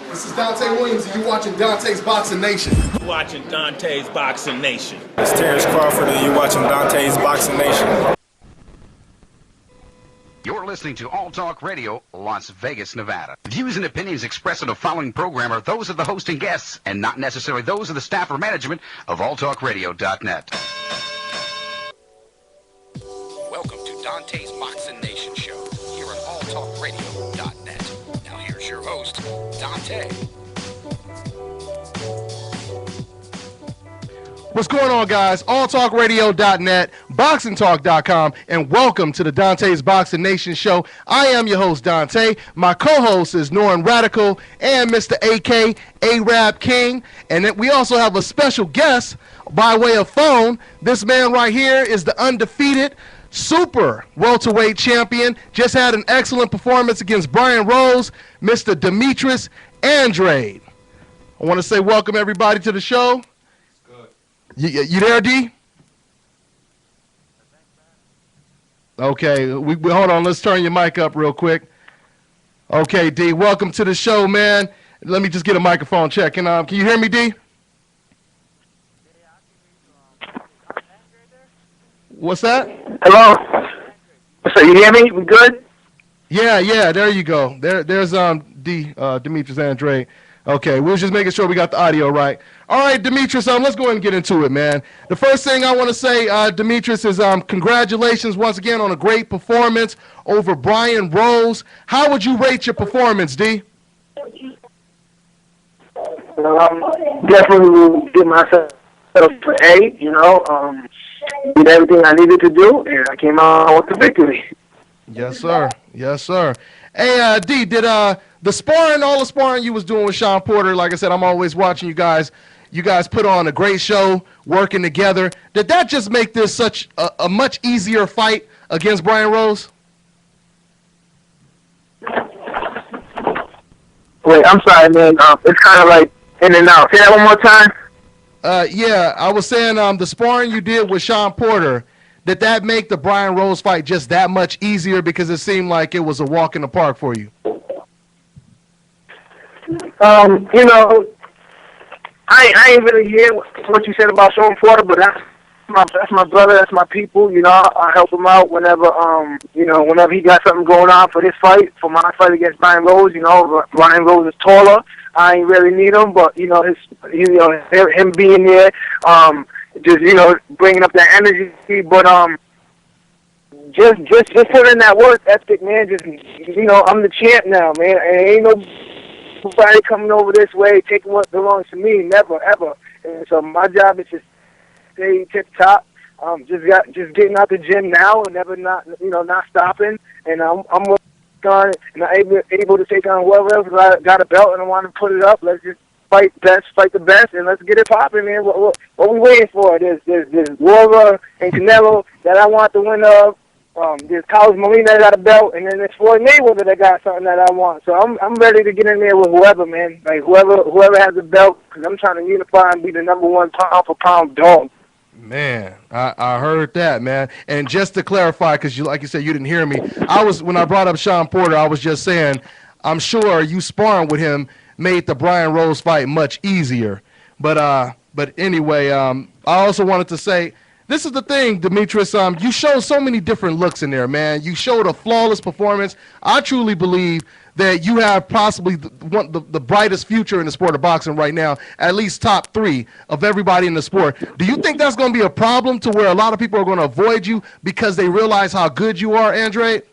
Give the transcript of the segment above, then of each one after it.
This is Dontae Williams, and you're watching Dontae's Boxing Nation. Watching Dontae's Boxing Nation. It's Terrence Crawford, and you're watching Dontae's Boxing Nation. You're listening to All Talk Radio, Las Vegas, Nevada. Views and opinions expressed in the following program are those of the host and guests, and not necessarily those of the staff or management of alltalkradio.net. Welcome to Dontae's Boxing Nation show here on alltalkradio.net. Now here's your host, Dontae. What's going on, guys? alltalkradio.net, boxingtalk.com, and welcome to the Dontae's Boxing Nation show. I am your host, Dontae. My co-host is Norrin Radical and Mr. AK, Arab King. And then we also have a special guest by way of phone. This man right here is the undefeated super welterweight champion. Just had an excellent performance against Brian Rose, Mr. Demetrius Andrade. I want to say welcome, everybody, to the show. You there, D? Okay, we hold on. Let's turn your mic up real quick. Okay, D, welcome to the show, man. Let me just get a microphone check. Can you hear me, D? What's that? Hello. So you hear me? We good? Yeah. There you go. There's Demetrius Andrade. Okay, we were just making sure we got the audio right. All right, Demetrius, let's go ahead and get into it, man. The first thing I want to say, Demetrius, is congratulations once again on a great performance over Brian Rose. How would you rate your performance, D? Definitely will give myself for A, did everything I needed to do, and I came out with the victory. Yes, sir. Hey, D, did all the sparring you was doing with Sean Porter, like I said, I'm always watching you guys. You guys put on a great show, working together. Did that just make this such a much easier fight against Brian Rose? Wait, I'm sorry, man. It's kind of like in and out. Say that one more time. Yeah, I was saying the sparring you did with Sean Porter, did that make the Brian Rose fight just that much easier because it seemed like it was a walk in the park for you? I ain't really hear what you said about Sean Porter, but that's my brother, that's my people. I help him out whenever whenever he got something going on for this fight, for my fight against Brian Rose. Brian Rose is taller. I ain't really need him, but him being there, just bringing up that energy. But just put in that work ethic, man. Just I'm the champ now, man. And ain't nobody coming over this way taking what belongs to me. Never, ever. And so my job is to stay tip top. Just getting out the gym now and not stopping. And I'm working on it, and I'm able to take on whoever else got a belt and I want to put it up. Let's just fight the best, and let's get it popping, man. What we waiting for? There's Lara and Canelo that I want the winner of. There's Carlos Molina that got a belt, and then there's Floyd Mayweather that got something that I want. So I'm ready to get in there with whoever, man. Like whoever has a belt, because I'm trying to unify and be the number one pound for pound dog. Man, I heard that, man. And just to clarify, because like you said, you didn't hear me. When I brought up Sean Porter, I was just saying, I'm sure you sparring with him made the Brian Rose fight much easier. But anyway, I also wanted to say, this is the thing, Demetrius. You showed so many different looks in there, man. You showed a flawless performance. I truly believe that you have possibly the brightest future in the sport of boxing right now, at least top 3 of everybody in the sport. Do you think that's going to be a problem to where a lot of people are going to avoid you because they realize how good you are, Andrade?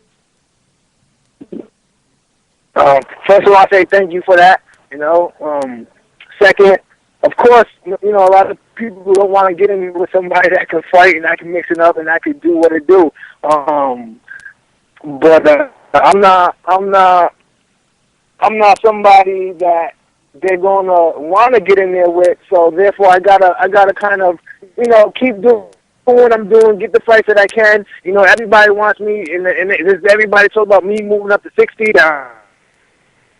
First of all, I say thank you for that. Second, of course, a lot of people who don't want to get in with somebody that can fight and I can mix it up and I can do what it do. But I'm not somebody that they're gonna want to get in there with. So therefore, I gotta kind of keep doing what I'm doing, get the fights that I can. Everybody wants me, and everybody talk about me moving up to 60.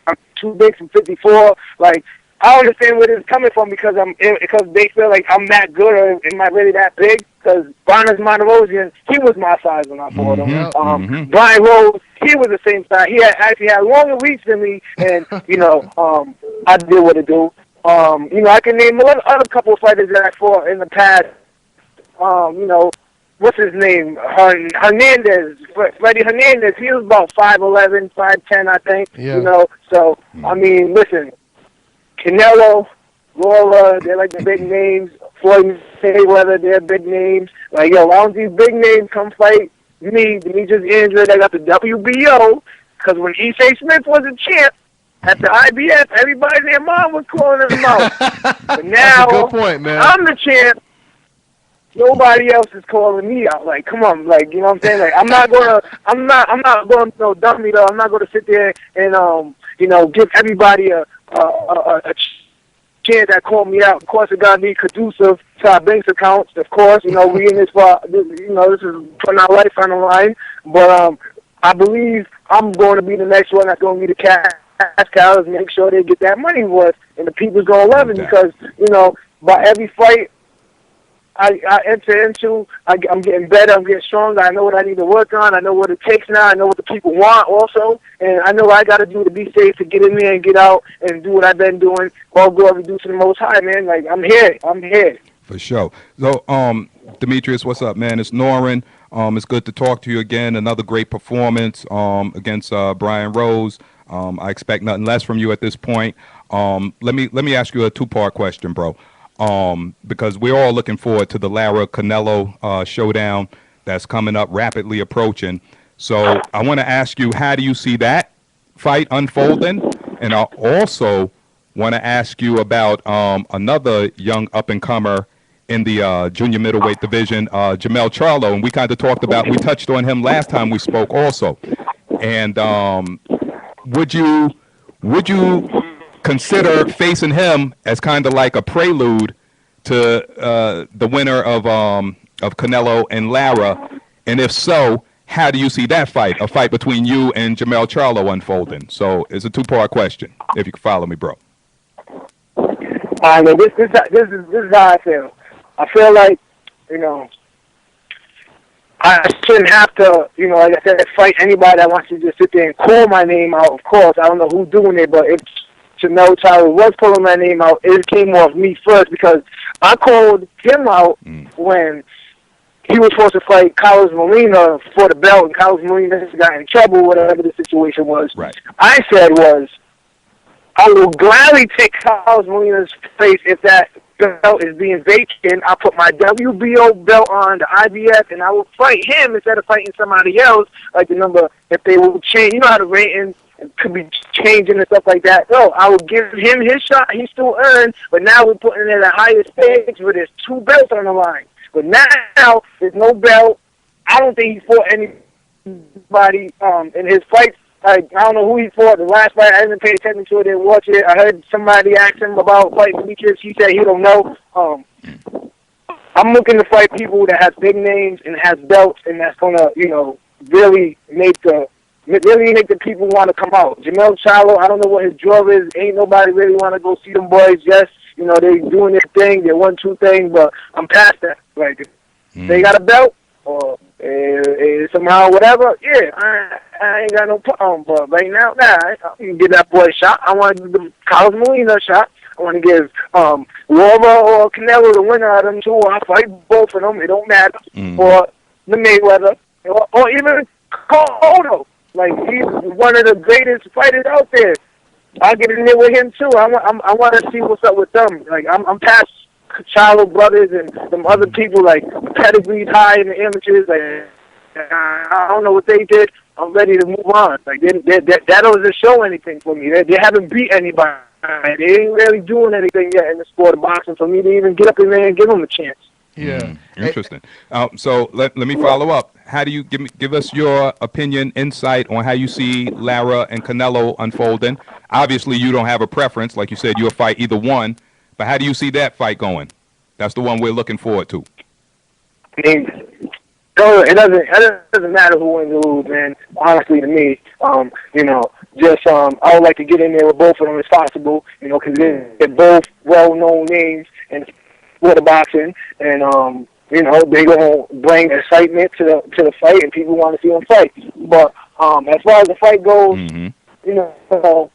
I'm too big from 54. Like, I understand where this is coming from because they feel like I'm that good or am I really that big? Because Brian Monterosian, he was my size when I fought him. Brian Rose, he was the same size. He actually had longer reach than me, and I did what it do. I can name other couple of fighters that I fought in the past. What's his name? Hernandez, Freddie Hernandez. He was about 5'11", 5'10", I think. Yeah. So I mean, listen, Canelo, Lara, they're like the big names. Floyd Mayweather, they're big names. Like, yo, why don't these big names come fight me, Demetrius Andrade? I got the WBO, because when E.J. Smith was a champ at the IBF, everybody and their mom was calling him out. But now, That's a good point, man. I'm the champ. Nobody else is calling me out. Like, come on, like, you know what I'm saying? Like, I'm not going to no dummy though. I'm not going to sit there and give everybody a chance that called me out. Of course, it got to be conducive to our bank accounts. Of course, we in this for this is putting our life on the line. But I believe I'm going to be the next one that's going to be the cash cows. Make sure they get that money worth, and the people's going to love it because by every fight I enter into, I'm getting better, I'm getting stronger, I know what I need to work on, I know what it takes now, I know what the people want also, and I know what I got to do to be safe, to get in there and get out and do what I've been doing. All glory due to the Most High, man. Like, I'm here. For sure. So, Demetrius, what's up, man? It's Norrin. It's good to talk to you again. Another great performance against Brian Rose. I expect nothing less from you at this point. Let me ask you a two-part question, bro. Because we're all looking forward to the Lara Canelo showdown that's coming up, rapidly approaching. So I want to ask you, how do you see that fight unfolding? And I also want to ask you about another young up-and-comer in the junior middleweight division, Jermell Charlo, and we kind of we touched on him last time we spoke also. And would you consider facing him as kind of like a prelude to the winner of Canelo and Lara? And if so, how do you see that fight, a fight between you and Jermell Charlo, unfolding? So it's a two-part question, if you can follow me, bro. I mean, this is how I feel. I feel like, I shouldn't have to, like I said, fight anybody that wants to just sit there and call my name out. Of course, I don't know who's doing it, but if Jermell Charlo was calling my name out, it came off me first because I called him out when he was supposed to fight Carlos Molina for the belt, and Carlos Molina got in trouble, whatever the situation was. Right. I said was, I will gladly take Carlos Molina's place if that belt is being vacant. I'll put my WBO belt on the IBF, and I will fight him instead of fighting somebody else, like the number, if they will change. You know how the ratings could be changing and stuff like that. No, I will give him his shot. He still earned, but now we're putting it at a higher stage where there's two belts on the line. But now there's no belt. I don't think he fought anybody in his fights. I don't know who he fought. The last fight, I didn't pay attention to it, didn't watch it. I heard somebody ask him about fighting Demetrius. He said he don't know. I'm looking to fight people that have big names and has belts, and that's gonna, really make the people want to come out. Jermell Charlo, I don't know what his draw is. Ain't nobody really want to go see them boys. Yes, they doing their thing, their 1-2 thing, but I'm past that. Like, they got a belt or somehow whatever. Yeah, I ain't got no problem. But right now, I can give that boy a shot. I want to give the Carlos Molina a shot. I want to give Lara or Canelo the winner out of them two. I'll fight both of them. It don't matter. Or the Mayweather, or even Cotto. Like, he's one of the greatest fighters out there. I'll get in there with him too. I want to see what's up with them. Like, I'm past Charlo brothers and some other people, like pedigrees high in the amateurs. Like, I don't know what they did. I'm ready to move on. Like, that doesn't show anything for me. They haven't beat anybody. They ain't really doing anything yet in the sport of boxing for me to even get up in there and give them a chance. Yeah. Interesting. So let me follow up. How do you give us your opinion, insight on how you see Lara and Canelo unfolding? Obviously, you don't have a preference. Like you said, you'll fight either one. But how do you see that fight going? That's the one we're looking forward to. I mean, it doesn't matter who wins or lose, man. Honestly, to me, I would like to get in there with both of them as possible, you know, because they're both well-known names in sport of boxing, and you know, they're gonna bring excitement to the fight, and people want to see them fight. But as far as the fight goes, you know,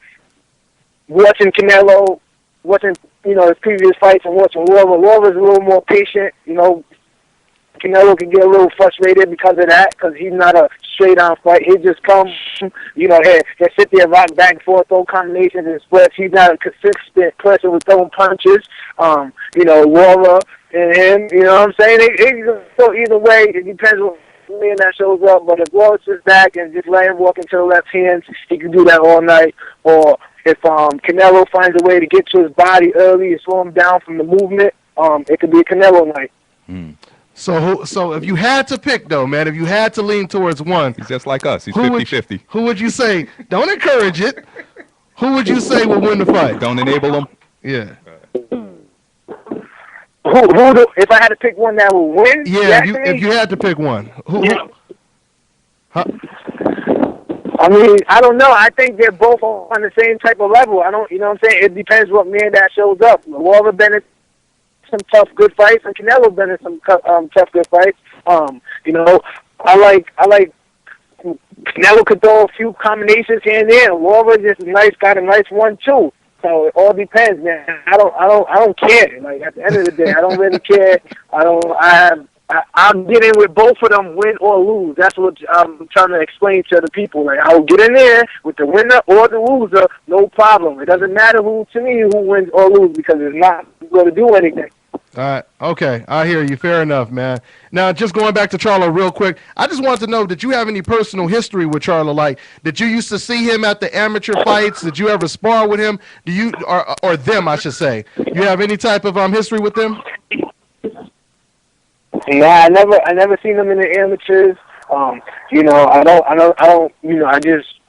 watching Canelo, watching his previous fights, and watching Lara's a little more patient, you know. Canelo can get a little frustrated because of that, because he's not a straight-on fight. He just come, you know, he'll sit there, rock back and forth, throw combinations and splits. He's not a consistent person with throwing punches. You know, Lara and him, you know what I'm saying? It can go either way. It depends on man that shows up. But if Lara sits back and just let him walk into the left hands, he can do that all night. Or if Canelo finds a way to get to his body early and slow him down from the movement, it could be a Canelo night. So if you had to pick, though, man, if you had to lean towards one. He's just like us. He's 50-50. Who would you say? Don't encourage it. Who would you say will win the fight? Don't enable him. Yeah. If I had to pick one that will win? Yeah, if you had to pick one. Who? Huh? I mean, I don't know. I think they're both on the same type of level. You know what I'm saying? It depends what man that shows up. Lara Bennett, some tough, good fights, and Canelo been in some tough, good fights. You know, I like Canelo could throw a few combinations here and there. Lara just got a nice 1-2. So it all depends, man. I don't care. Like at the end of the day, I don't really care. I'll get in with both of them, win or lose. That's what I'm trying to explain to the people. Like, I'll get in there with the winner or the loser, no problem. It doesn't matter who wins or loses, because it's not going to do anything. All right. Okay. I hear you. Fair enough, man. Now, just going back to Charlo real quick, I just wanted to know, did you have any personal history with Charlo? Like, did you used to see him at the amateur fights? Did you ever spar with him? Do you, or them, I should say? You have any type of history with them? Nah, I never seen them in the amateurs. You know, I don't, you know, I just,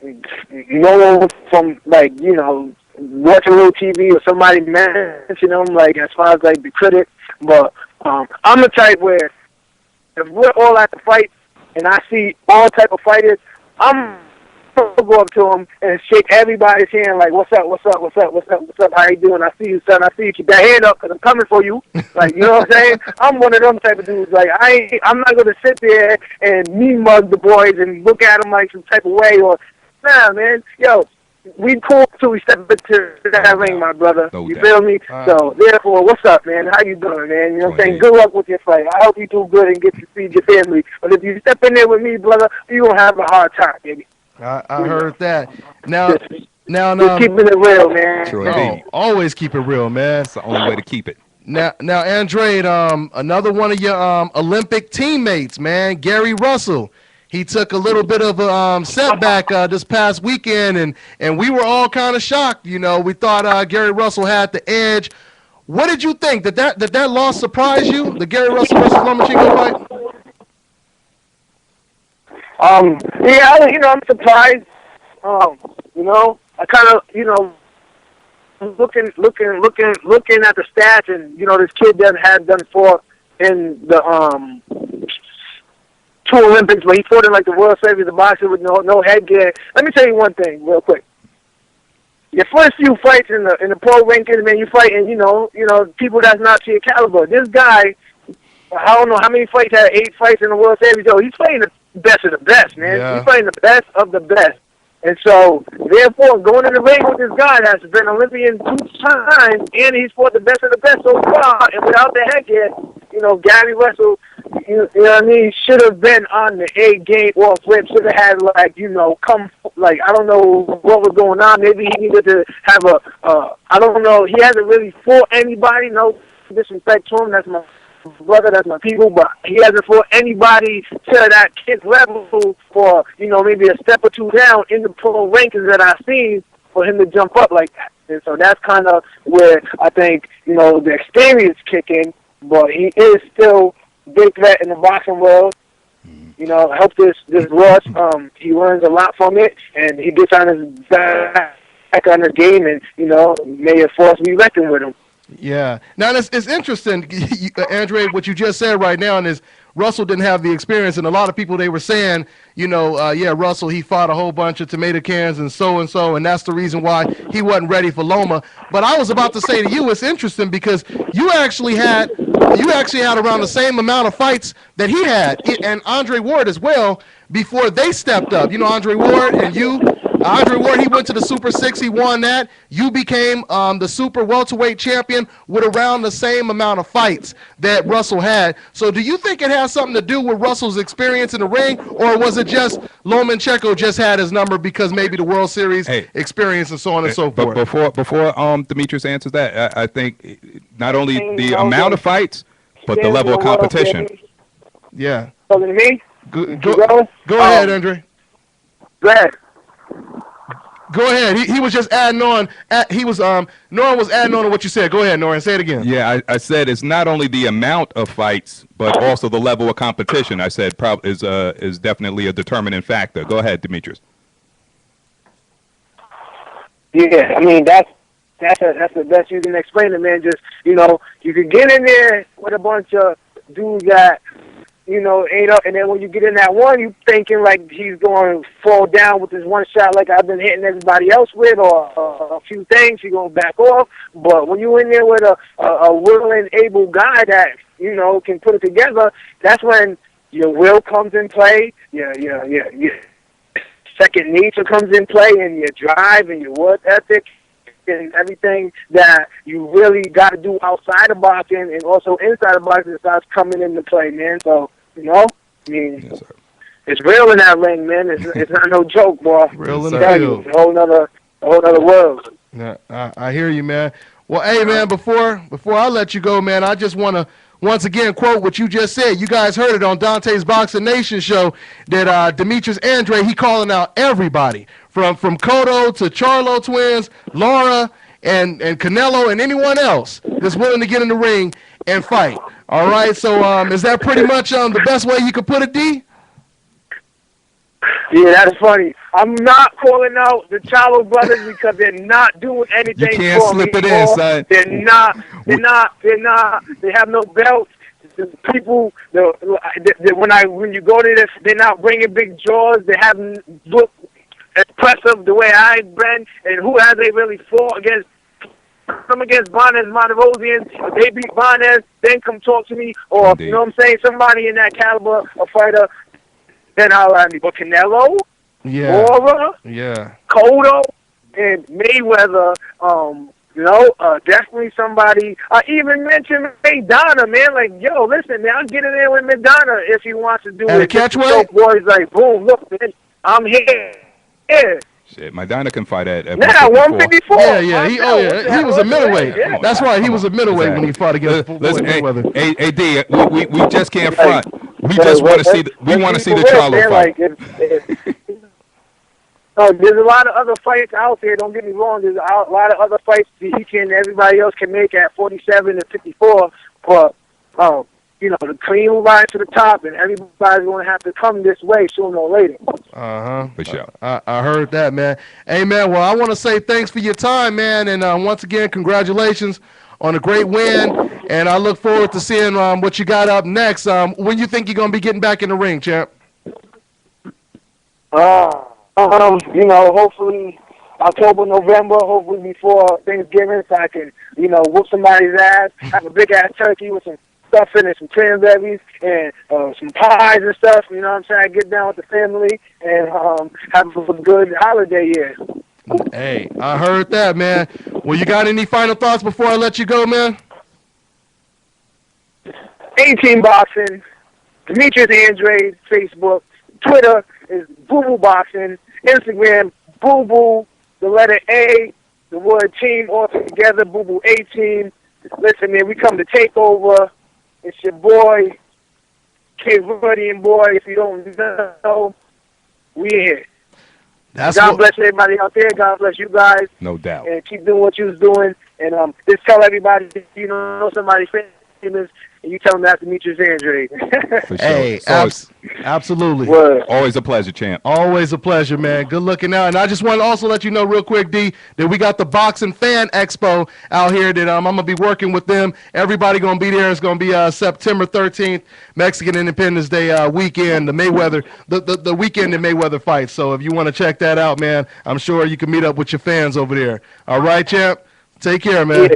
from, like, you know, watching a little TV or somebody mention them, like, as far as, like, the critic. But I'm the type where if we're all at the fight and I see all type of fighters, I'm going to go up to them and shake everybody's hand, like, what's up, how you doing? I see you, son, I see you. Keep that hand up, because I'm coming for you. Like, you know what I'm saying? I'm one of them type of dudes. Like, I'm not going to sit there and me-mug the boys and look at them like some type of way, or, nah, man, yo, we cool till we step into that ring, my brother. No you doubt. feel me? So, therefore, what's up, man? How you doing, man? You know what I'm saying? Good luck with your fight. I hope you do good and get to feed your family. But if you step in there with me, brother, you're going to have a hard time, baby. I heard that. Now, Just keeping it real, man. Sure, always keep it real, man. That's the only way to keep it. Now, Andrade, another one of your Olympic teammates, man, Gary Russell. He took a little bit of a setback this past weekend, and we were all kind of shocked. You know, we thought Gary Russell had the edge. What did you think? Did that loss surprise you? The Gary Russell versus Lomachenko fight? Yeah, you know, I'm surprised. You know, I kind of, you know, looking at the stats, and you know, this kid had done fought in the 2 Olympics, but he fought in like the World Series of boxing with no headgear. Let me tell you one thing real quick. Your first few fights in the pro rankings, man, you fighting, you know, people that's not to your caliber. This guy, I don't know how many fights, had 8 fights in the World Series. Yo, he's fighting the best of the best, man. Yeah. He's fighting the best of the best. And so, therefore, going in the ring with this guy that's been Olympian 2 times, and he's fought the best of the best so far, and without the headgear, you know, Gary Russell, you know what I mean, should have been on the A game or flip, should have had, like, you know, like, I don't know what was going on. Maybe he needed to have I don't know, he hasn't really fought anybody, no disrespect to him, that's my brother, that's my people, but he hasn't fought anybody to that kid's level for, you know, maybe a step or 2 down in the pro rankings that I've seen for him to jump up like that. And so that's kind of where I think, you know, the experience kick in, but he is still a big threat in the boxing world. You know, I hope this loss, he learns a lot from it, and he gets on his back on his game, and, you know, may a force be reckoned with him. Yeah. Now, it's interesting, Andrade, what you just said right now, and is Russell didn't have the experience, and a lot of people, they were saying, yeah, Russell, he fought a whole bunch of tomato cans and so, and that's the reason why he wasn't ready for Loma. But I was about to say to you, it's interesting because you actually had around the same amount of fights that he had, and Andre Ward as well, before they stepped up. Andre Ward and you. Andre Ward, he went to the Super 6. He won that. You became the Super welterweight champion with around the same amount of fights that Russell had. So do you think it has something to do with Russell's experience in the ring, or was it just Lomachenko just had his number because maybe the World Series experience and so on and so forth? But before Demetrius answers that, I think not only the amount of fights, but the level of competition. Yeah. Talking to me? Go ahead, Andre. Go ahead. Go ahead. He was just adding on. Norrin was adding on to what you said. Go ahead, Norrin. Say it again. Yeah, I said it's not only the amount of fights, but also the level of competition. I said is definitely a determining factor. Go ahead, Demetrius. Yeah, I mean that's the best you can explain it, man. Just you can get in there with a bunch of dudes that ain't up, and then when you get in that one, you thinking like he's going to fall down with this one shot like I've been hitting everybody else with, or a few things, you're going to back off. But when you're in there with a willing, able guy that, can put it together, that's when your will comes in play, your second nature comes in play, and your drive and your work ethic and everything that you really got to do outside of boxing and also inside of boxing starts coming into play, man. So, I mean, Yes, sir. it's real in that ring, man. It's not no joke, boy. Real in I'm the telling you, field. it's a whole nother world. Yeah, I hear you, man. Well, hey, man, before I let you go, man, I just want to once again quote what you just said. You guys heard it on Dontae's Boxing Nation show that Demetrius Andrade, he calling out everybody from Cotto to Charlo twins, Lara, and Canelo, and anyone else that's willing to get in the ring and fight. All right, so is that pretty much the best way you could put it, D? Yeah, that's funny. I'm not calling out the Charlo brothers because they're not doing anything You can't for slip me. it in, son. They're not. They have no belts. The people, when you go to this, they're not bringing big draws. They haven't looked impressive the way I've been. And who has they really fought against? Come against Barnes, Monterosian. If they beat Barnes, then come talk to me. Or, Indeed. you know what I'm saying, somebody in that caliber of fighter, then I'll at me. But Canelo, Yeah. Lara, Yeah. Cotto, and Mayweather, definitely somebody. I even mentioned Madonna, man. Like, yo, listen, man, I'll get in there with Madonna if he wants to do At it. a catchweight? So, boys, like, boom, look, man, I'm here. Yeah. Shit, Maidana can fight at Now, 154. 154. He was a middleweight. Yeah. That's right, he was a middleweight when he fought against Listen, Mayweather. hey, D, we just can't front. We just want to see the Charlo fight. There's a lot of other fights out there. Don't get me wrong. There's a lot of other fights that everybody else can make at 47 and 54. But the cream will rise to the top, and everybody's going to have to come this way sooner or later. For sure. I heard that, man. Hey, man, well, I want to say thanks for your time, man, and once again, congratulations on a great win, and I look forward to seeing what you got up next. When you think you're going to be getting back in the ring, champ? Hopefully October, November, hopefully before Thanksgiving, so I can, whoop somebody's ass, have a big-ass turkey with some stuffing and some cranberries and some pies and stuff, you know what I'm saying? Get down with the family and have a good holiday year. Hey, I heard that, man. Well, you got any final thoughts before I let you go, man? 18 Boxing, Demetrius Andrade, Facebook, Twitter is Boo Boo Boxing, Instagram, Boo Boo, the letter A, the word team all together, Boo Boo 18. Listen, man, we come to take over. It's your boy, Kid Rudian boy. If you don't know, we here. God bless everybody out there. God bless you guys. No doubt. And keep doing what you was doing. And just tell everybody, if you know somebody famous, and you tell him that's Demetrius Andrade. For sure. Hey, So absolutely. Word. always a pleasure, champ. Always a pleasure, man. Good looking out. And I just want to also let you know real quick, D, that we got the Boxing Fan Expo out here that I'm going to be working with them. Everybody going to be there. It's going to be September 13th, Mexican Independence Day weekend, the Mayweather, the weekend that Mayweather fights. So if you want to check that out, man, I'm sure you can meet up with your fans over there. All right, champ? Take care, man.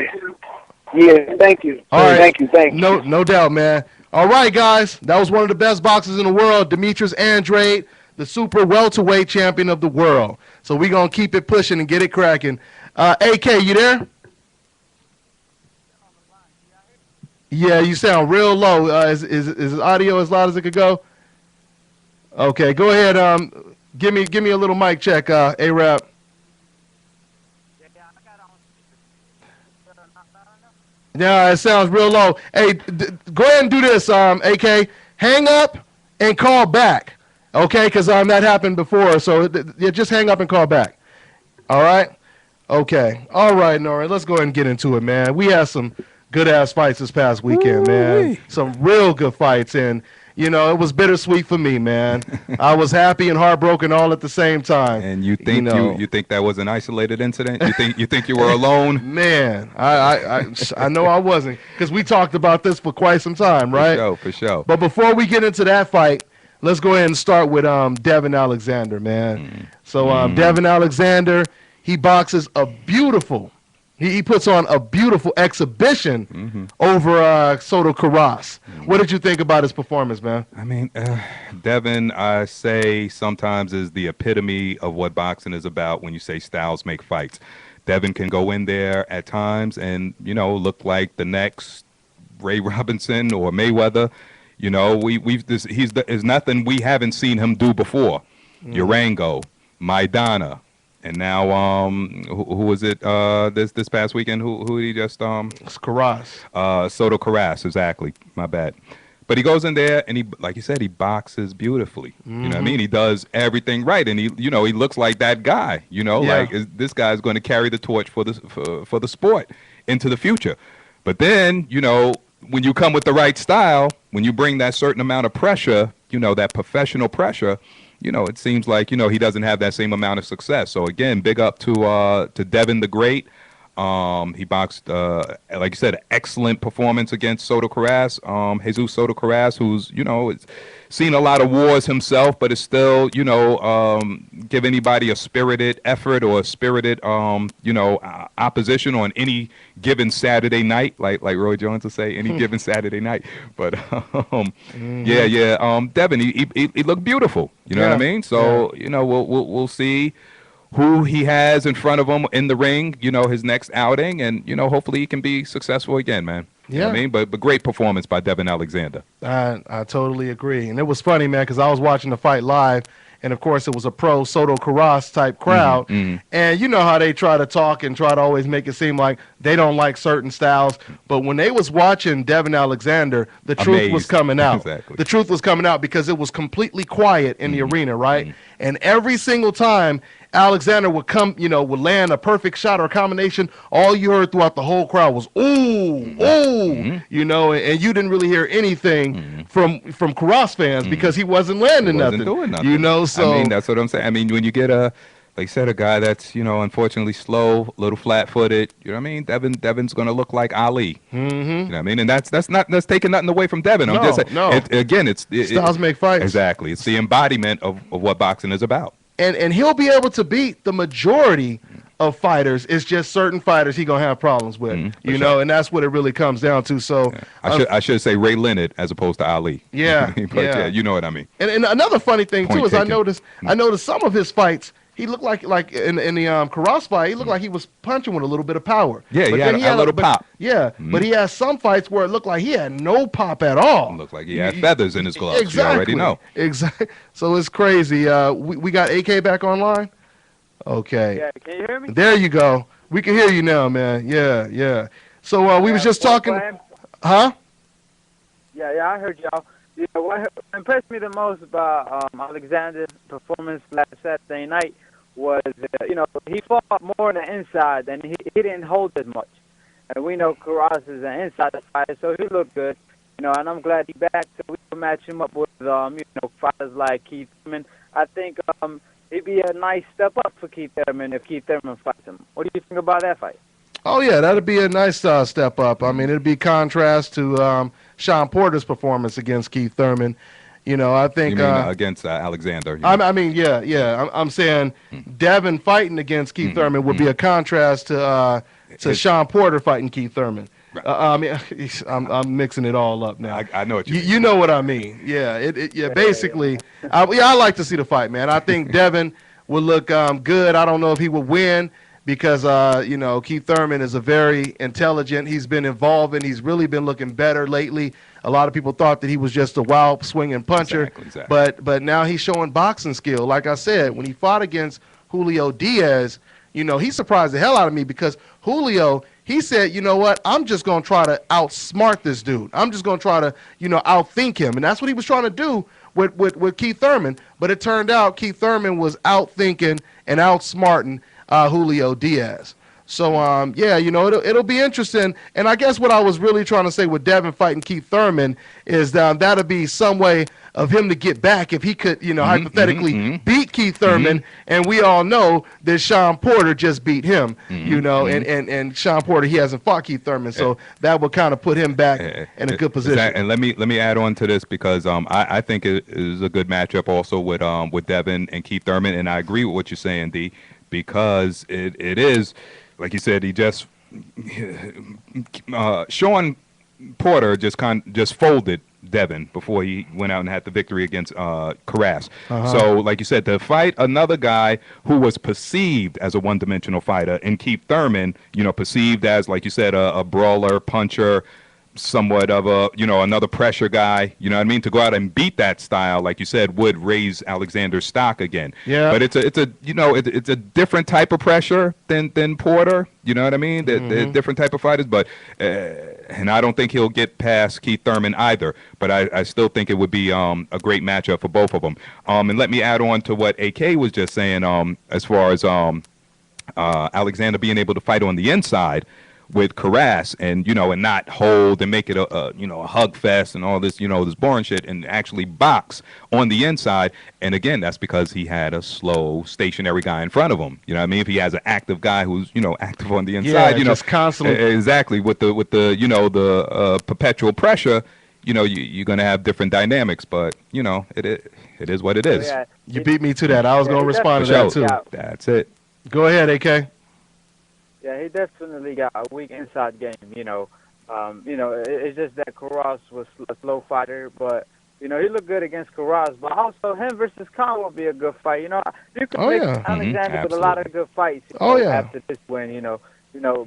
Yeah, thank you. All right. Thank you. No doubt, man. All right, guys. That was one of the best boxers in the world, Demetrius Andrade, the super welterweight champion of the world. So we're going to keep it pushing and get it cracking. AK, you there? Yeah, you sound real low. Is audio as loud as it could go? Okay, go ahead. Give me a little mic check, A-Rap. Yeah, it sounds real low. Hey, go ahead and do this, AK. Hang up and call back, okay? Because that happened before. So yeah, just hang up and call back. All right? Okay. All right, Norrin. Let's go ahead and get into it, man. We had some good-ass fights this past weekend, man. Some real good fights. And, you know, it was bittersweet for me, man. I was happy and heartbroken all at the same time. And you think you think that was an isolated incident? You think you were alone? Man, I know I wasn't, because we talked about this for quite some time, right? For sure. But before we get into that fight, let's go ahead and start with Devin Alexander, man. So Devin Alexander, he boxes a beautiful. He puts on a beautiful exhibition over Soto Karass. What did you think about his performance, man? I mean, Devin, I say sometimes is the epitome of what boxing is about when you say styles make fights. Devin can go in there at times and, you know, look like the next Ray Robinson or Mayweather. You know, there's nothing we haven't seen him do before. Urango, Maidana. And now, who was it this past weekend? Who did he just It's Karass. Soto Karass, exactly. My bad. But he goes in there and he, like you said, he boxes beautifully. You know what I mean? He does everything right, and he looks like that guy. You know, like this guy's going to carry the torch for the sport into the future. But then, you know, when you come with the right style, when you bring that certain amount of pressure, you know, that professional pressure. You know, it seems like, you know, he doesn't have that same amount of success. So, again, big up to Devin the Great. He boxed, like you said, excellent performance against Soto Karass. Jesus Soto Karass, who's, you know, seen a lot of wars himself, but is still, you know, give anybody a spirited effort or a spirited, you know, opposition on any given Saturday night, like Roy Jones would say, any given Saturday night. But Devin, he looked beautiful. You know what I mean? So you know, we'll see who he has in front of him in the ring. You know, his next outing, and you know, hopefully he can be successful again, man. You know what I mean? But great performance by Devin Alexander. I totally agree. And it was funny, man, because I was watching the fight live, and, of course, it was a pro Soto Karass type crowd. And you know how they try to talk and try to always make it seem like they don't like certain styles. But when they was watching Devin Alexander, the truth was coming out. Exactly. The truth was coming out because it was completely quiet in the arena, right? And every single time Alexander would come, you know, would land a perfect shot or a combination, all you heard throughout the whole crowd was, ooh, ooh, you know, and you didn't really hear anything from Karass fans because he wasn't landing nothing. Doing nothing. You know, so. I mean, that's what I'm saying. I mean, when you get like I said, a guy that's, you know, unfortunately slow, a little flat-footed, you know what I mean? Devin's going to look like Ali. You know what I mean? And that's taking nothing away from Devin. I'm just saying, again, styles make fights. Exactly. It's the embodiment of what boxing is about. And he'll be able to beat the majority of fighters. It's just certain fighters he gonna have problems with, you know, and that's what it really comes down to. So I should say Ray Leonard as opposed to Ali. Yeah, but yeah, you know what I mean. And another funny thing Point too is taken. I noticed some of his fights. He looked like in the Karass fight, he looked like he was punching with a little bit of power. Yeah, but he had a little pop. Yeah, but he had some fights where it looked like he had no pop at all. It looked like he had feathers in his gloves. Exactly. You already know. Exactly. So it's crazy. We got AK back online? Okay. Yeah, can you hear me? There you go. We can hear you now, man. Yeah. So we was just talking. Huh? Yeah, I heard y'all. You know, what impressed me the most about Alexander's performance last Saturday night was, you know, he fought more on the inside and he didn't hold as much. And we know Karass is an inside fighter, so he looked good. You know, and I'm glad he's back, so we can match him up with, fighters like Keith Thurman. I think it'd be a nice step up for Keith Thurman if Keith Thurman fights him. What do you think about that fight? Oh, yeah, that'd be a nice step up. I mean, it'd be contrast to Sean Porter's performance against Keith Thurman. You know, I think You mean against Alexander? I'm saying Devin fighting against Keith Thurman would be a contrast to Sean Porter fighting Keith Thurman. Right. I mean, I'm mixing it all up now. I know what you mean. You know what I mean? Yeah. Basically, I like to see the fight, man. I think Devin would look good. I don't know if he would win because Keith Thurman is a very intelligent. He's been evolving. He's really been looking better lately. A lot of people thought that he was just a wild swinging puncher, Exactly. but now he's showing boxing skill. Like I said, when he fought against Julio Diaz, he surprised the hell out of me because Julio, he said, you know what, I'm just going to try to outsmart this dude. I'm just going to try to, outthink him. And that's what he was trying to do with Keith Thurman. But it turned out Keith Thurman was outthinking and outsmarting Julio Diaz. So, it'll be interesting. And I guess what I was really trying to say with Devin fighting Keith Thurman is that'll be some way of him to get back if he could, hypothetically beat Keith Thurman. And we all know that Sean Porter just beat him, and Sean Porter, he hasn't fought Keith Thurman. So that would kind of put him back in a good position. And let me add on to this because I think it is a good matchup also with Devin and Keith Thurman. And I agree with what you're saying, D, because it is, like you said, he just Sean Porter just folded Devin before he went out and had the victory against Karass. So, like you said, to fight another guy who was perceived as a one-dimensional fighter and Keith Thurman, perceived as, like you said, a brawler, puncher, somewhat of a, another pressure guy, you know what I mean? To go out and beat that style, like you said, would raise Alexander's stock again. Yeah. But it's a different type of pressure than Porter, you know what I mean? They're different type of fighters, but and I don't think he'll get past Keith Thurman either, but I still think it would be a great matchup for both of them. And let me add on to what AK was just saying, as far as Alexander being able to fight on the inside with Karass and not hold and make it a hug fest and all this this boring shit, and actually box on the inside. And again, that's because he had a slow stationary guy in front of him. You know what I mean? If he has an active guy who's active on the inside, just constantly exactly with the perpetual pressure, you're gonna have different dynamics. But it is what it is. Yeah. You beat me to that. I was going to respond to that too. That's it. Go ahead, AK. Yeah, he definitely got a weak inside game. It's just that Karass was a slow fighter, but he looked good against Karass. But also, him versus Khan will be a good fight. You could make Alexander with a lot of good fights. After this win,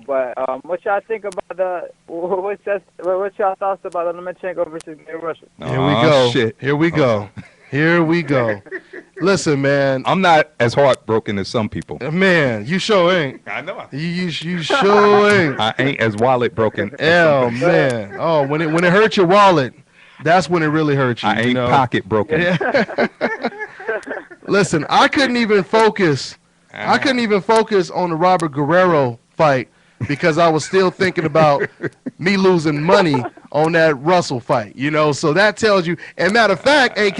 But what y'all think about what's y'all thoughts about the Lomachenko versus Guerrero? Here we go. Shit. Here we go. Here we go. Listen, man. I'm not as heartbroken as some people. Man, you sure ain't. I know. You sure ain't. I ain't as wallet broken. Oh, man. Oh, when it hurts your wallet, that's when it really hurts you. I ain't pocket broken. Yeah. Listen, I couldn't even focus. I couldn't even focus on the Robert Guerrero fight because I was still thinking about me losing money on that Russell fight, so that tells you. And matter of fact, AK,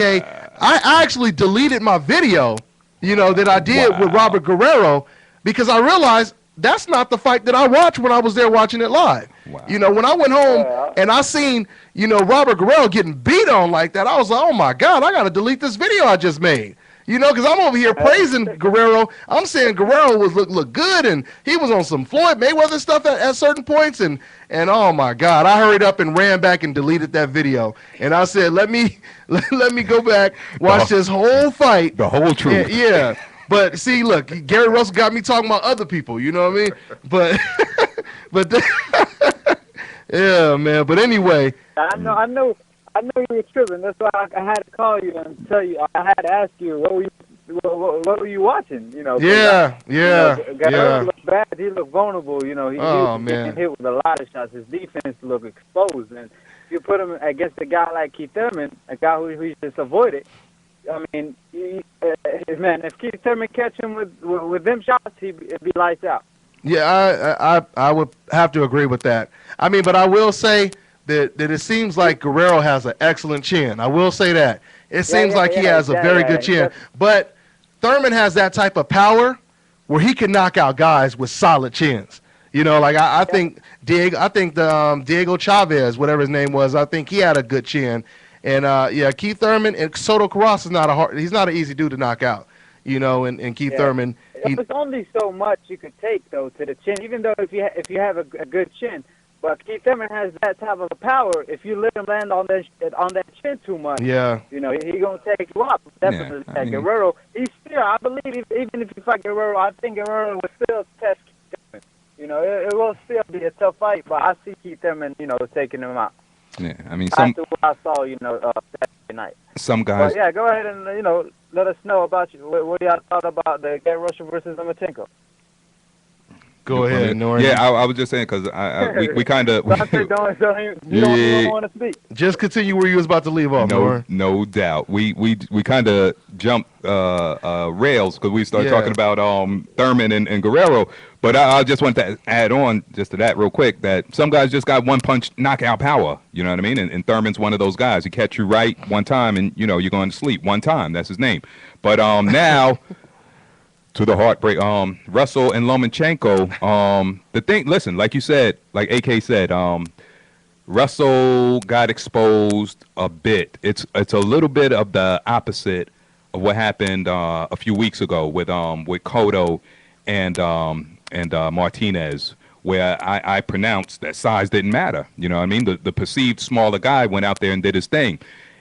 I actually deleted my video, that I did with Robert Guerrero because I realized that's not the fight that I watched when I was there watching it live. Wow. When I went home and I seen, Robert Guerrero getting beat on like that, I was like, oh my God, I got to delete this video I just made. Because I'm over here praising Guerrero. I'm saying Guerrero was look good, and he was on some Floyd Mayweather stuff at certain points, and oh my God, I hurried up and ran back and deleted that video, and I said, let me go back, watch this whole fight, the whole truth. Yeah. But see, look, Gary Russell got me talking about other people. You know what I mean? But yeah, man. But anyway, I know you were tripping. That's why I had to call you and tell you. I had to ask you what were you watching? Guerrero looked bad. He looked vulnerable. He was getting hit with a lot of shots. His defense looked exposed. And you put him against a guy like Keith Thurman, a guy who he just avoided. I mean, man, if Keith Thurman catch him with them shots, it'd be lights out. Yeah, I would have to agree with that. I mean, but I will say that it seems like Guerrero has an excellent chin. I will say that. It seems like he has a very good chin. But Thurman has that type of power where he can knock out guys with solid chins. You know, like I think Diego Chavez, whatever his name was, I think he had a good chin. And yeah, Keith Thurman and Soto Karass is not he's not an easy dude to knock out. You know, and Keith Thurman. There's only so much you could take though to the chin, even though if you have a good chin. But Keith Thurman has that type of power. If you let him land on that chin too much, yeah, you know, he gonna take you up. Definitely. Yeah, I mean, Guerrero, he's still, I believe, even if you fight Guerrero, I think Guerrero will still test Keith Thurman. You know, it will still be a tough fight, but I see Keith Thurman, you know, taking him out. Yeah, I mean, After what I saw, you know, Saturday night. Some guys. But yeah, go ahead and you know let us know about you. What y'all thought about the Guerrero versus Lomachenko? Go ahead, Norrin. Yeah, I was just saying because we kind of. Don't want to speak. Just continue where you was about to leave off, Norrin. No doubt. We kind of jumped rails because we started talking about Thurman and Guerrero. But I just want to add on just to that real quick that some guys just got one punch knockout power. You know what I mean? And Thurman's one of those guys. He catch you right one time and you know you're going to sleep one time. That's his name. But now. To the heartbreak, Russell and Lomachenko. The thing, listen, like you said, like AK said, Russell got exposed a bit. It's a little bit of the opposite of what happened a few weeks ago with Cotto and Martinez, where I pronounced that size didn't matter. You know what I mean? The perceived smaller guy went out there and did his thing.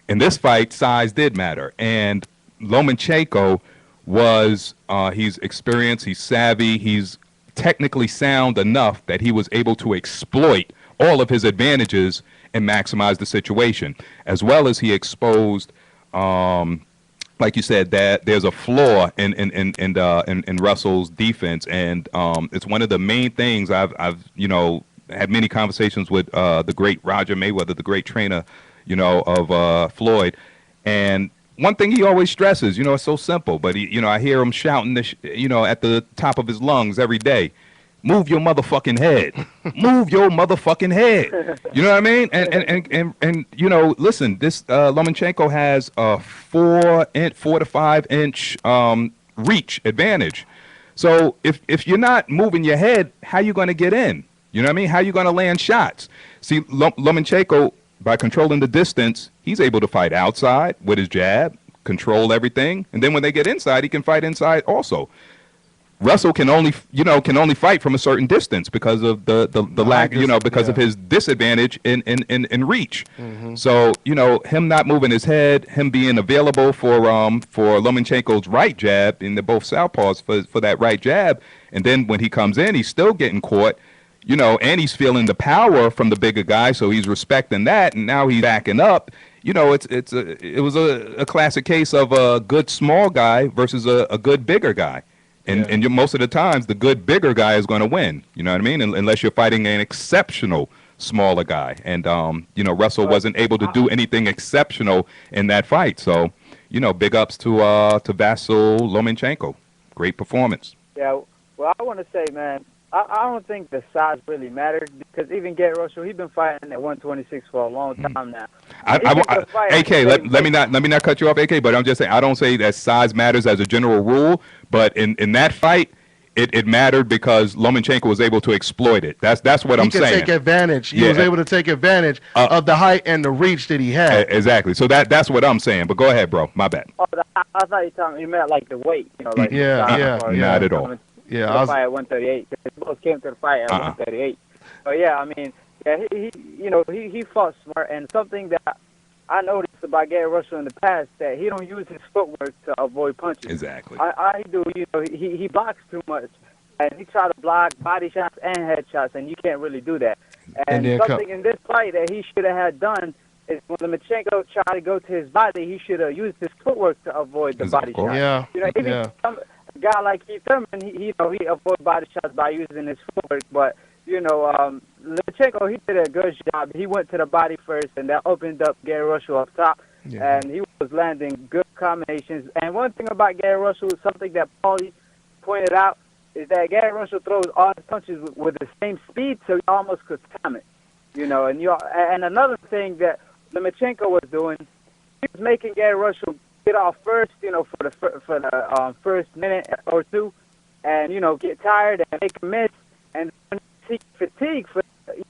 In this fight, size did matter, and Lomachenko was he's experienced, he's savvy, he's technically sound enough that he was able to exploit all of his advantages and maximize the situation, as well as he exposed, like you said, that there's a flaw in Russell's defense, and it's one of the main things I've you know had many conversations with the great Roger Mayweather, the great trainer, you know, of Floyd, and one thing he always stresses, you know, it's so simple, but he, you know, I hear him shouting this, you know, at the top of his lungs every day. Move your motherfucking head. Move your motherfucking head. You know what I mean? And you know, listen, this Lomachenko has a 4 to 5 inch reach advantage. So if you're not moving your head, how you going to get in? You know what I mean? How you going to land shots? See, Lomachenko, by controlling the distance, he's able to fight outside with his jab, control everything, and then when they get inside, he can fight inside also. Russell can only fight from a certain distance because of the lack, you know, because of his disadvantage in reach. Mm-hmm. So, you know, him not moving his head, him being available for Lomachenko's right jab, and they're both southpaws for that right jab, and then when he comes in, he's still getting caught. You know, and he's feeling the power from the bigger guy, so he's respecting that, and now he's backing up. You know, it was a classic case of a good small guy versus a good bigger guy, and most of the times the good bigger guy is going to win. You know what I mean? Unless you're fighting an exceptional smaller guy, and you know, Russell wasn't able to do anything exceptional in that fight. So, you know, big ups to Vasyl Lomachenko. Great performance. Yeah, well, I want to say, man, I don't think the size really matters because even Guerrero, he's been fighting at 126 for a long time now. AK, let me not cut you off, AK, but I'm just saying I don't say that size matters as a general rule, but in that fight, it mattered because Lomachenko was able to exploit it. That's what I'm saying. He could take advantage. He was able to take advantage of the height and the reach that he had. Exactly. So that's what I'm saying. But go ahead, bro. My bad. Oh, I thought you meant like the weight, you know, like not at all. Yeah, I was fight at 138. They both came to the fight at 138. But yeah, I mean, he fought smart, and something that I noticed about Guerrero in the past that he don't use his footwork to avoid punches. Exactly. I do. You know, he blocks too much, and he try to block body shots and head shots, and you can't really do that. And something in this fight that he should have had done is when Lomachenko tried to go to his body, he should have used his footwork to avoid the body shot. Yeah. You know, even a guy like Keith Thurman, he avoid body shots by using his footwork, but you know, Lomachenko, he did a good job. He went to the body first, and that opened up Guerrero up top, and he was landing good combinations. And one thing about Guerrero is something that Paulie pointed out, is that Gary Russell throws all his punches with the same speed, so you almost could time it. And another thing that Lomachenko was doing, he was making Gary Russell get off first, for the first minute or two, and get tired and make a miss, and he fatigue for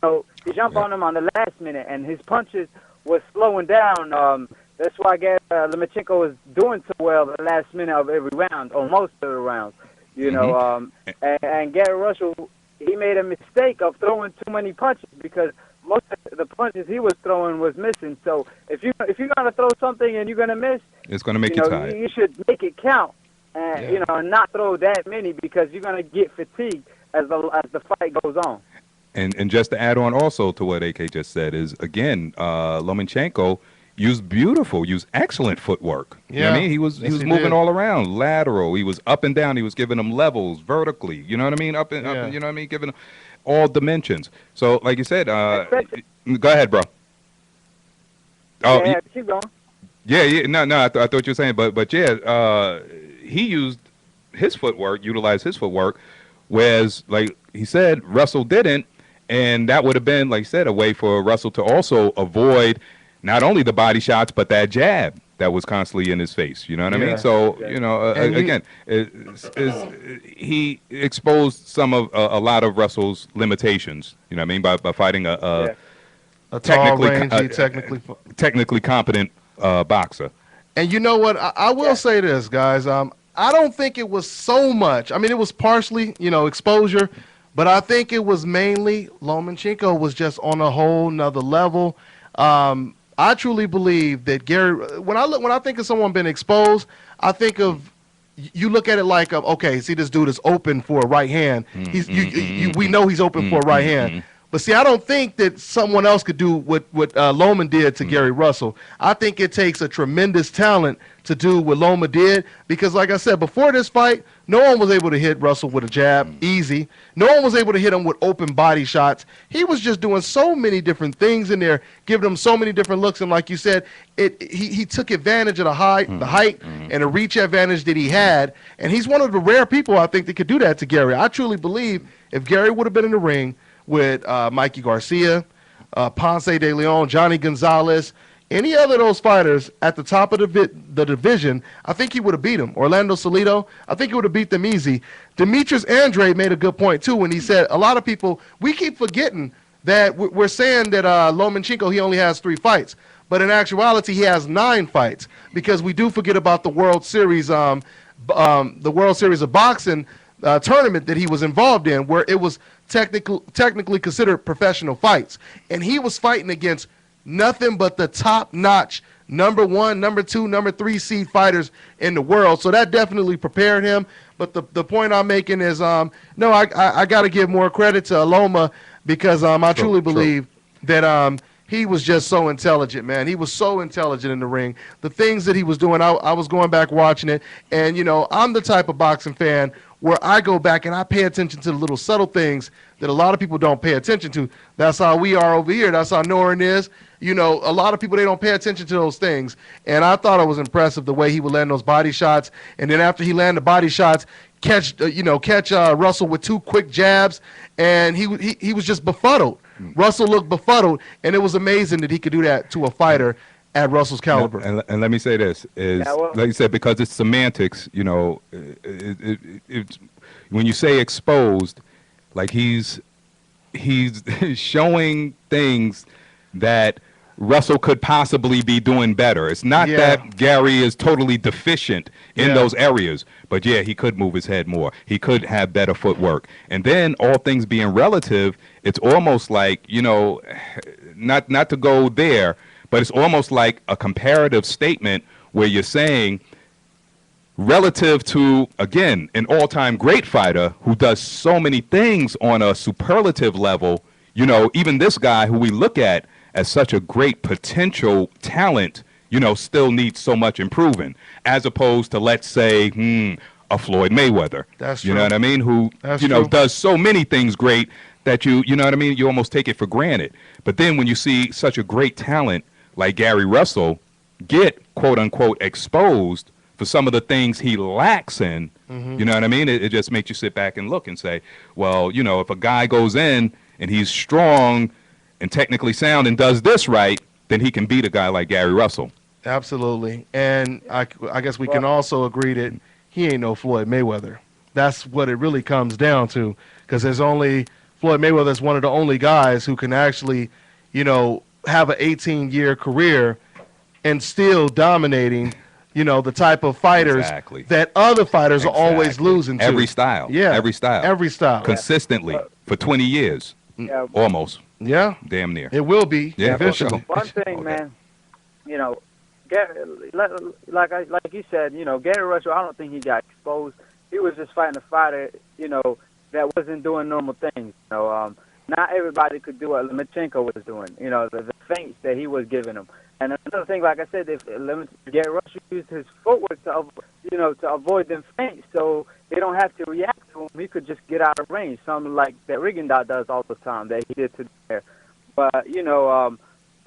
to jump on him on the last minute, and his punches was slowing down. That's why Lomachenko was doing so well the last minute of every round, or most of the rounds. And Gary Russell, he made a mistake of throwing too many punches because most of the punches he was throwing was missing. So if you're gonna throw something and you're gonna miss, it's gonna make you tired. You should make it count, and and not throw that many because you're gonna get fatigued as the fight goes on. And just to add on also to what AK just said is, again, Lomachenko used excellent footwork. Yeah. You know what I mean? He was moving all around, lateral. He was up and down. He was giving them levels vertically. You know what I mean? Up, you know what I mean? Giving them all dimensions. So, like you said, go ahead, bro. Oh, yeah, keep going. Yeah. No. I thought you were saying, but yeah, he utilized his footwork, whereas, like he said, Russell didn't. And that would have been, like you said, a way for Russell to also avoid not only the body shots, but that jab that was constantly in his face. You know what I mean? So, again, he exposed some of a lot of Russell's limitations, you know what I mean, by fighting a technically competent boxer. And you know what? I will say this, guys. I don't think it was so much. I mean, it was partially, exposure. But I think it was mainly Lomachenko was just on a whole nother level. I truly believe that Gary. When I think of someone being exposed, I think of you look at it like, okay, see, this dude is open for a right hand. We know he's open for a right hand. But see, I don't think that someone else could do what Loma did to Gary Russell. I think it takes a tremendous talent to do what Loma did because, like I said, before this fight, no one was able to hit Russell with a jab easy. No one was able to hit him with open body shots. He was just doing so many different things in there, giving him so many different looks. And like you said, he took advantage of the height and the reach advantage that he had. And he's one of the rare people, I think, that could do that to Gary. I truly believe if Gary would have been in the ring with Mikey Garcia, Ponce de Leon, Johnny Gonzalez, any other of those fighters at the top of the division, I think he would have beat him. Orlando Salido, I think he would have beat them easy. Demetrius Andrade made a good point, too, when he said a lot of people, we keep forgetting that we're saying that Lomachenko, he only has 3 fights. But in actuality, he has 9 fights because we do forget about the World Series, the World Series of Boxing tournament that he was involved in where it was technically considered professional fights. And he was fighting against nothing but the top-notch number 1, number 2, number 3 seed fighters in the world. So that definitely prepared him. But the point I'm making is, no, I got to give more credit to Loma because I truly believe that he was just so intelligent, man. He was so intelligent in the ring. The things that he was doing, I was going back watching it. And, I'm the type of boxing fan where I go back and I pay attention to the little subtle things that a lot of people don't pay attention to. That's how we are over here. That's how Norrin is. A lot of people, they don't pay attention to those things. And I thought it was impressive the way he would land those body shots. And then after he landed the body shots, catch Russell with 2 quick jabs. And he was just befuddled. Russell looked befuddled. And it was amazing that he could do that to a fighter at Russell's caliber. And let me say this is, like you said, because it's semantics, it's when you say exposed, like he's showing things that Russell could possibly be doing better. It's not that Gary is totally deficient in those areas, but he could move his head more. He could have better footwork. And then all things being relative, it's almost like, not to go there, but it's almost like a comparative statement where you're saying relative to, again, an all-time great fighter who does so many things on a superlative level, even this guy who we look at as such a great potential talent, still needs so much improving, as opposed to, let's say, a Floyd Mayweather. That's true. You know what I mean? Who, does so many things great that you know what I mean? You almost take it for granted. But then when you see such a great talent like Gary Russell get, quote unquote, exposed, for some of the things he lacks in, Mm-hmm. you know what I mean? It just makes you sit back and look and say, well, you know, if a guy goes in and he's strong and technically sound and does this right, then he can beat a guy like Gary Russell. Absolutely. And I guess we Well, can also agree that he ain't no Floyd Mayweather. That's what it really comes down to, because there's only Floyd Mayweather is one of the only guys who can actually, you know, have an 18-year career and still dominating, you know, the type of fighters Exactly. that other fighters are always Exactly. losing to. Every style. Yeah. Every style. Every style. Consistently for 20 years. yeah, Almost. Yeah. Damn near. It will be Yeah, for eventually. sure. one thing, Okay. man, you know, like you said, you know, Gary Russell, I don't think he got exposed. He was just fighting a fighter, you know, that wasn't doing normal things. You know, not everybody could do what Lomachenko was doing. You know, the feints that he was giving him. And another thing, like I said, if Gary Russell used his footwork to, you know, to avoid them feints, so they don't have to react to him. He could just get out of range, something like that Rigondeaux does all the time that he did to there. But you know,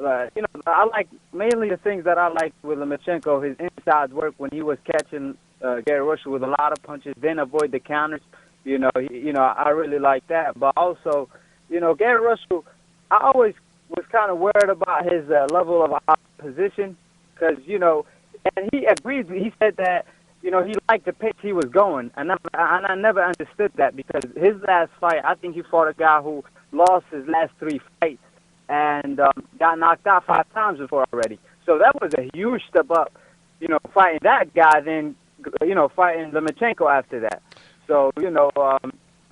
I like mainly the things that I like with Lomachenko, his inside work when he was catching Gary Russell with a lot of punches, then avoid the counters. You know, I really like that. But also, you know, Gary Russell, I always was kind of worried about his level of opposition because, you know, and he agreed. He said that, you know, he liked the pace he was going, and I never understood that because his last fight, I think he fought a guy who lost his last 3 fights and got knocked out 5 times before already. So that was a huge step up, you know, fighting that guy, then, you know, fighting Lomachenko after that. So, you know,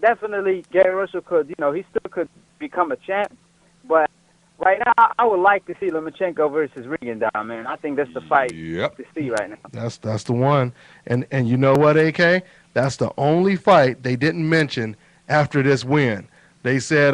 definitely Gary Russell could, you know, he still could become a champ, but right now I would like to see Lomachenko versus Rigondeaux, man. I think that's the fight to see right now. That's the one. And you know what, AK? That's the only fight they didn't mention after this win. They said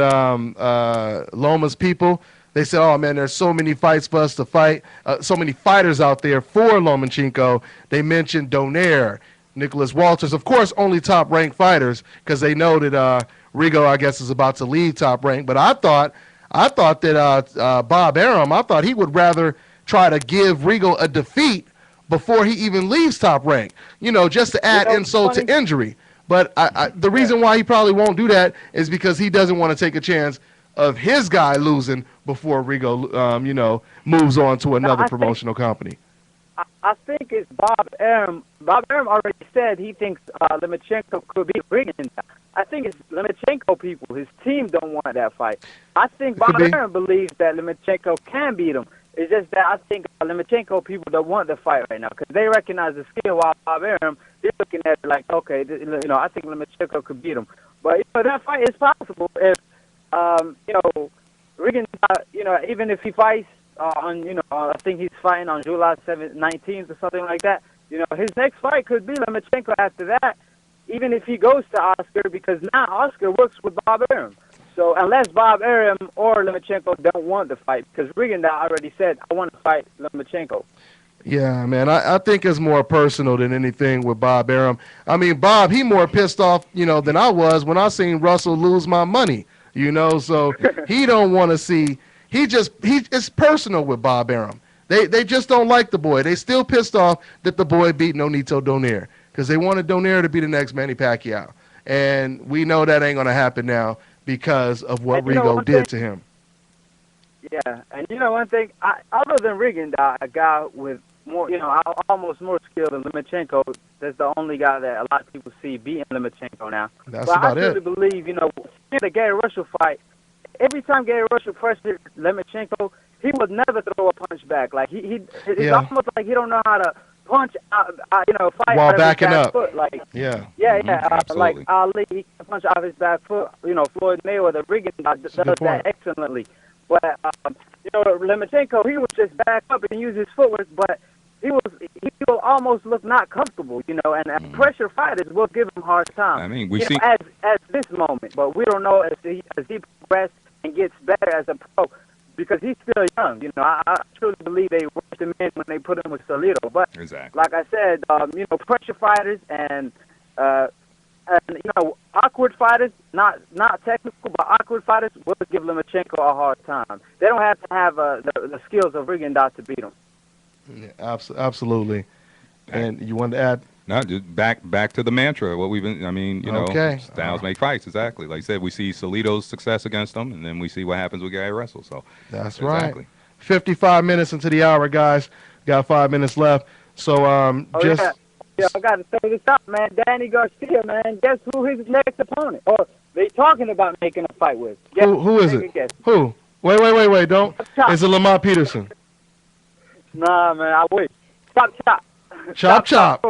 Loma's people, they said, oh, man, there's so many fights for us to fight, so many fighters out there for Lomachenko. They mentioned Dontae, Nicholas Walters, of course, only top-ranked fighters because they know that Rigo, I guess, is about to leave top-ranked. But I thought that Bob Arum, I thought he would rather try to give Rigo a defeat before he even leaves top-ranked, you know, just to add insult to injury. But the reason why he probably won't do that is because he doesn't want to take a chance of his guy losing before Rigo, you know, moves on to another promotional company. I think it's Bob Arum. Bob Arum already said he thinks Lomachenko could beat Rigondeaux. I think it's Lomachenko people. His team don't want that fight. I think Bob Arum believes that Lomachenko can beat him. It's just that I think Lomachenko people don't want the fight right now because they recognize the skill. While Bob Arum, they're looking at it like, okay, you know, I think Lomachenko could beat him. But you know, that fight is possible if, you know, Rigondeaux, you know, even if he fights on, you know, I think he's fighting on July 19th or something like that. You know, his next fight could be Lomachenko after that, even if he goes to Oscar, because now Oscar works with Bob Arum. So unless Bob Arum or Lomachenko don't want the fight, because Rigondeaux already said, I want to fight Lomachenko. Yeah, man, I think it's more personal than anything with Bob Arum. I mean, Bob, he more pissed off, you know, than I was when I seen Russell lose my money, you know, so he don't want to see. It's personal with Bob Arum. They just don't like the boy. They still pissed off that the boy beat Nonito Donaire because they wanted Donaire to be the next Manny Pacquiao. And we know that ain't going to happen now because of what Rigo did to him. Yeah, and you know one thing, other than Rigondeaux, a guy with more, you know, almost more skill than Lomachenko, that's the only guy that a lot of people see beating Lomachenko now. That's but about I truly it. believe, you know, in the Gary Russell fight, every time Gary Russell pressured Lomachenko, he would never throw a punch back. Like it's almost like he don't know how to punch out, you know, fight while out of backing his back up. foot. Like Yeah. Like Ali, he can punch out of his back foot. You know, Floyd Mayweather, Rigondeaux does that excellently. But you know, Lomachenko, he would just back up and use his footwork, but he will almost look not comfortable, you know, and pressure fighters will give him a hard time. I mean, we've seen as this moment, but we don't know as he progresses and gets better as a pro because he's still young. You know, I truly believe they rushed him in when they put him with Solito. But like I said, you know, pressure fighters and you know, awkward fighters, not technical, but awkward fighters will give Lomachenko a hard time. They don't have to have the skills of Rigondeaux to beat him. Yeah, absolutely. And you wanted to add? No, just back to the mantra. What we've been, I mean, you know, Okay. styles make fights. Exactly. Like I said, we see Salido's success against them, and then we see what happens with Gary Russell. So That's exactly. right. 55 minutes into the hour, guys. Got 5 minutes left. So Yeah, I got to say this out, man. Danny Garcia, man. Guess who his next opponent? Or they talking about making a fight with? Guess, who is take a it? guess. Who? Wait. Don't. Chop. Is it Lamar Peterson? Nah, man. I wish. Chop. Chop.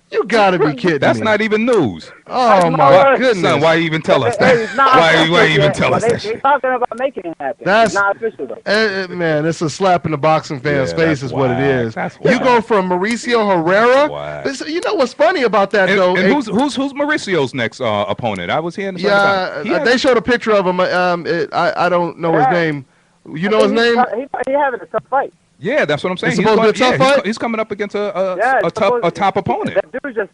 You gotta be kidding That's me. not even news. Oh my Son, goodness. Son, why you even tell us Hey, that? it's not Why official you even yet, tell but us they that shit? talking about making it happen. That's- It's not official though. Man, it's a slap in the boxing fans' Yeah, face that's is what it whack. is. That's You whack. go from Mauricio Herrera. Whack. You know what's funny about that though? And who's Mauricio's next opponent? I was hearing something Yeah, about they showed a picture of him. I don't know his Yeah. name. You know his name? He having a tough fight. Yeah, that's what I'm saying. It's supposed to be a tough fight? He's coming up against a it's supposed- top opponent. That dude just,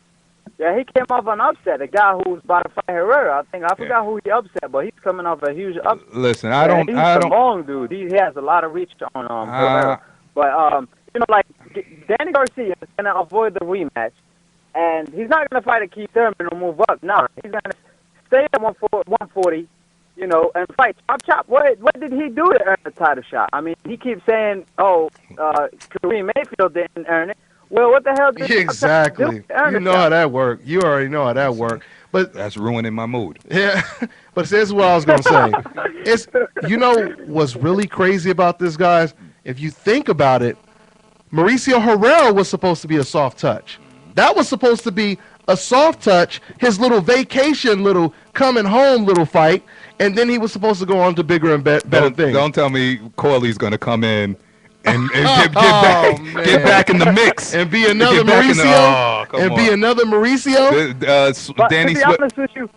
he came off an upset. The guy who was about to fight Herrera, I forgot who he upset, but he's coming off a huge upset. Listen, He's a long dude. He has a lot of reach on Herrera. But like Danny Garcia is gonna avoid the rematch, and he's not gonna fight a Keith Thurman or move up. No, he's gonna stay at 140. And fight chop. What did he do to earn the title shot? I mean, he keeps saying, Kareem Mayfield didn't earn it. Well, what the hell did Exactly. Chop do to earn You the know shot? how that worked. You already know how that worked. But That's ruining my mood. yeah, but this is what I was gonna say. It's what's really crazy about this, guys. If you think about it, Mauricio Herrera was supposed to be a soft touch. That was supposed to be a soft touch. His little vacation, little coming home, little fight, and then he was supposed to go on to bigger and better things. Don't tell me Corley's going to come in and get man. back in the mix and be another Get back in the- Mauricio. come and on. be another Mauricio. But Danny to be Swift. honest with you,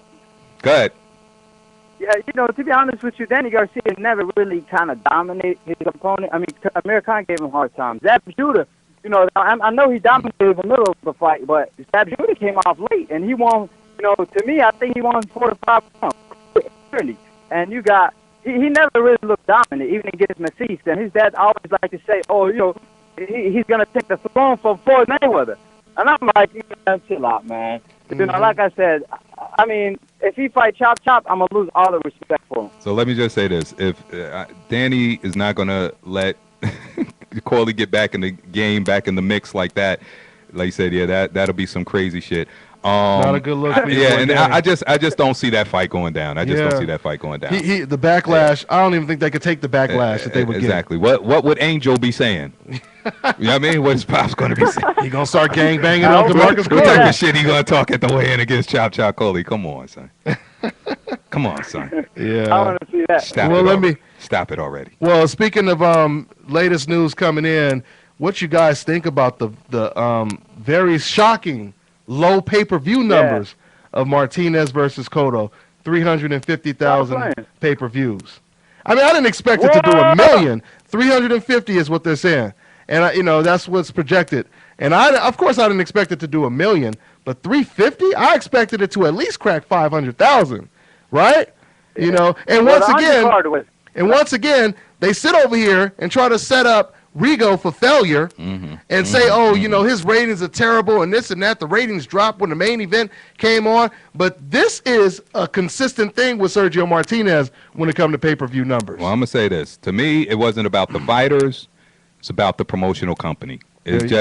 Go ahead. yeah, to be honest with you, Danny Garcia never really kind of dominated his opponent. I mean, Amir Khan gave him a hard time. Zab Judah, I know he dominated in the middle of the fight, but Zab Judah came off late, and he won, to me, I think he won 4 to 5 rounds. Early. And you got, he never really looked dominant, even against Mathis. And his dad always liked to say, he's going to take the throne from Floyd Mayweather. And I'm like, chill out, man. Like I said, I mean, if he fight Chop, I'm going to lose all the respect for him. So let me just say this. If Danny is not going to let Corley get back in the game, back in the mix like that, like you said, yeah, that'll be some crazy shit. Not a good look for you. Yeah, and I just don't see that fight going down. I just don't see that fight going down. The backlash. I don't even think they could take the backlash that they would get. Exactly. What would Angel be saying? You know what I mean? What is Pops going to be saying? He gonna start gang banging on DeMarcus What type Corley. of shit he going to talk at the weigh-in against Chop Coley? Come on, son. Come on, son. Yeah. I want to see that. Stop it already. Well, speaking of latest news coming in, what you guys think about the very shocking low pay-per-view numbers of Martinez versus Cotto? 350,000 pay-per-views. I mean, I didn't expect it to do a million. 350 is what they're saying, and that's what's projected. And of course, I didn't expect it to do a million, but 350, I expected it to at least crack 500,000, right? And once again, they sit over here and try to set up Rigo for failure and say, his ratings are terrible and this and that. The ratings dropped when the main event came on. But this is a consistent thing with Sergio Martinez when it comes to pay-per-view numbers. Well, I'm going to say this. To me, it wasn't about the fighters. It's about the promotional company. It's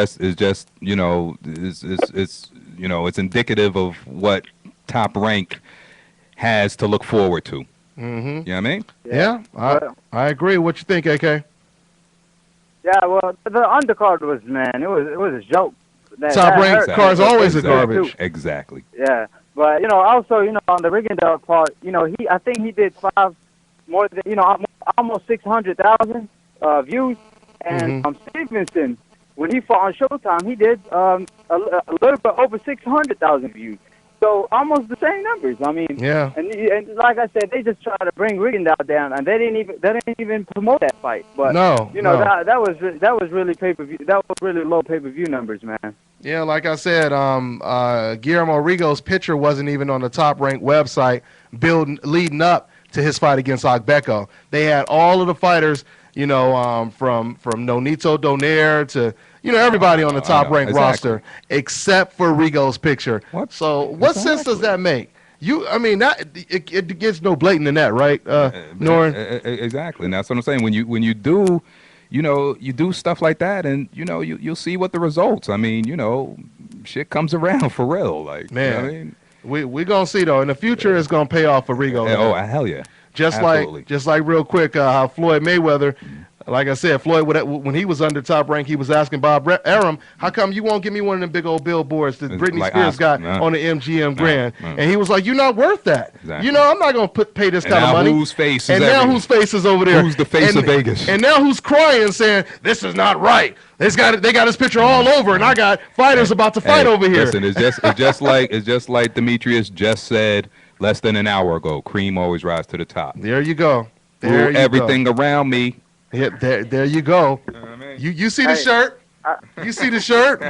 indicative of what Top Rank has to look forward to. Mm-hmm. You know what I mean? Yeah, I agree. What you think, AK? Yeah, well, the undercard was, it was a joke. Top Rank card's always a garbage. Exactly. Yeah, but also on the Riggindale part, I think he did almost 600,000 views, and Stevenson, when he fought on Showtime, he did a little bit over 600,000 views. So almost the same numbers. I mean, yeah. And like I said, they just try to bring Riggindale down, and they didn't even promote that fight. But no. that was really pay-per-view. That was really low pay-per-view numbers, man. Yeah, like I said, Guillermo Rigo's picture wasn't even on the Top Rank website leading up to his fight against Agbeko. They had all of the fighters, from Nonito Donaire to everybody on the top ranked exactly. roster except for Rigo's picture. What? So what sense does that make? It gets no blatant in that, right, Norrin? Exactly. And that's what I'm saying. When you do, you do stuff like that, and you'll see what the results. I mean, shit comes around for real. Like, Man, you know what I mean? we gonna see though. In the future, it's gonna pay off for Rigo. Oh, hell yeah. Just Absolutely. like real quick, how Floyd Mayweather, like I said, Floyd, when he was under Top Rank, he was asking Bob Arum, how come you won't give me one of them big old billboards that Britney like Spears got on the MGM Grand? And he was like, you're not worth that. Exactly. I'm not going to pay this kind of money. Whose face is and now whose face is over there? Who's the face of Vegas? And now who's crying saying, this is not right. They got his picture all over, and I got fighters about to fight over here. Listen, it's just like Demetrius just said less than an hour ago. Cream always rise to the top. There you go. Everything around me. Yeah, there you go. You see the shirt? You see the shirt?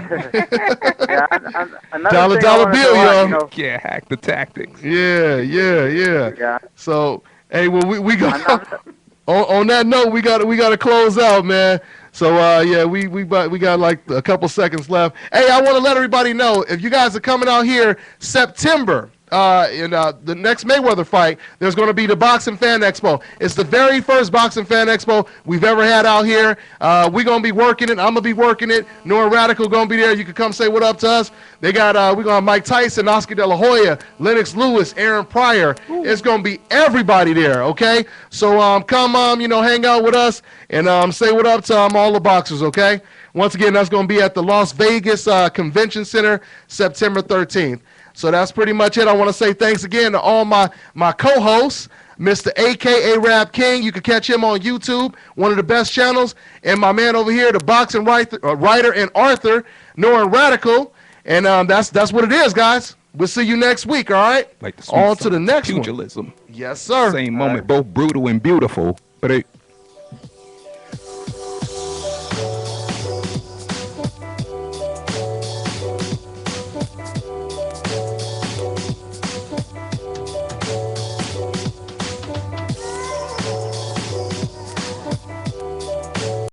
Dollar bill, yo. Can't hack the tactics. Yeah. So, hey, well, we got on that note, we got to close out, man. So, we got like a couple seconds left. Hey, I want to let everybody know if you guys are coming out here September. In the next Mayweather fight, there's going to be the Boxing Fan Expo. It's the very first Boxing Fan Expo we've ever had out here. We're going to be working it. I'm going to be working it. Norrin Radical going to be there. You can come say what up to us. They got we're going to have Mike Tyson, Oscar De La Hoya, Lennox Lewis, Aaron Pryor. It's going to be everybody there, okay? So come hang out with us and say what up to all the boxers, okay? Once again, that's going to be at the Las Vegas Convention Center, September 13th. So that's pretty much it. I want to say thanks again to all my co-hosts, Mr. A.K.A. Rap King. You can catch him on YouTube, one of the best channels. And my man over here, the boxing writer and author, Norrin Radical. And that's what it is, guys. We'll see you next week, all right? Like the on to the next pugilism. one. Yes, sir. Same moment, both brutal and beautiful. But